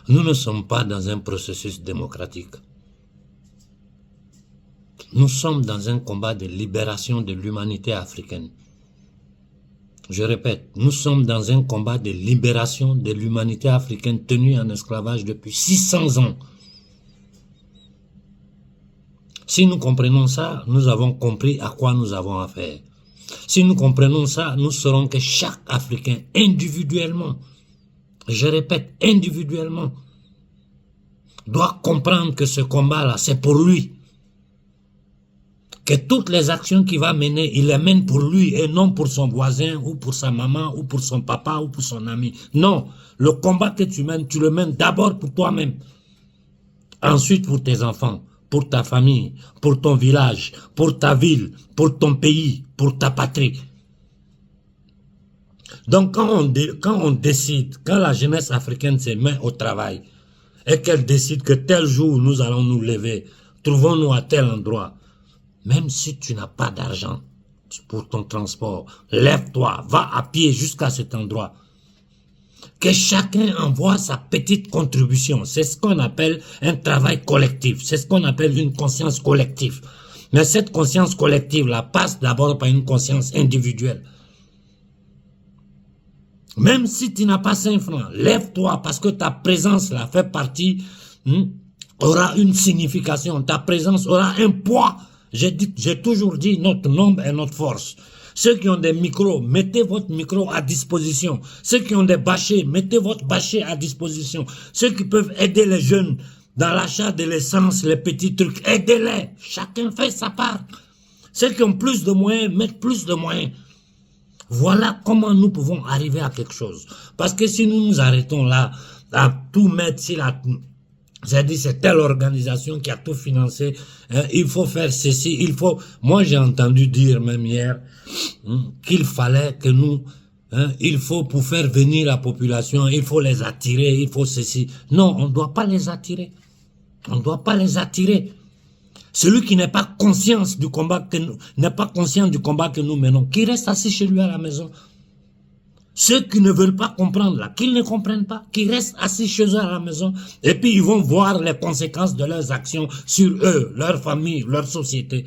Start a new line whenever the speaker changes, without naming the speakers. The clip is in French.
Nous ne sommes pas dans un processus démocratique. Nous sommes dans un combat de libération de l'humanité africaine. Je répète, nous sommes dans un combat de libération de l'humanité africaine tenue en esclavage depuis 600 ans. Si nous comprenons ça, nous avons compris à quoi nous avons affaire. Si nous comprenons ça, nous saurons que chaque Africain, individuellement, je répète, individuellement, doit comprendre que ce combat-là, c'est pour lui. Que toutes les actions qu'il va mener, il les mène pour lui et non pour son voisin ou pour sa maman ou pour son papa ou pour son ami. Non, le combat que tu mènes, tu le mènes d'abord pour toi-même. Ensuite pour tes enfants, pour ta famille, pour ton village, pour ta ville, pour ton pays, pour ta patrie. Donc quand on décide, quand la jeunesse africaine se met au travail et qu'elle décide que tel jour nous allons nous lever, trouvons-nous à tel endroit, même si tu n'as pas d'argent pour ton transport, lève-toi, va à pied jusqu'à cet endroit. Que chacun envoie sa petite contribution. C'est ce qu'on appelle un travail collectif. C'est ce qu'on appelle une conscience collective. Mais cette conscience collective-là passe d'abord par une conscience individuelle. Même si tu n'as pas 5 francs, lève-toi parce que ta présence là fait partie, aura une signification. Ta présence aura un poids. J'ai toujours dit, notre nombre est notre force. Ceux qui ont des micros, mettez votre micro à disposition. Ceux qui ont des bâchers, mettez votre bâcher à disposition. Ceux qui peuvent aider les jeunes dans l'achat de l'essence, les petits trucs, aidez-les. Chacun fait sa part. Ceux qui ont plus de moyens, mettent plus de moyens. Voilà comment nous pouvons arriver à quelque chose. Parce que si nous nous arrêtons là, à tout mettre, j'ai dit c'est telle organisation qui a tout financé, il faut faire ceci, il faut... Moi j'ai entendu dire même hier qu'il fallait que nous, il faut pour faire venir la population, il faut les attirer, il faut ceci. Non, on ne doit pas les attirer. On ne doit pas les attirer. Celui qui n'est pas conscient du combat que nous menons, qui reste assis chez lui à la maison. Ceux qui ne veulent pas comprendre là, qu'ils ne comprennent pas, qu'ils restent assis chez eux à la maison, et puis ils vont voir les conséquences de leurs actions sur eux, leur famille, leur société.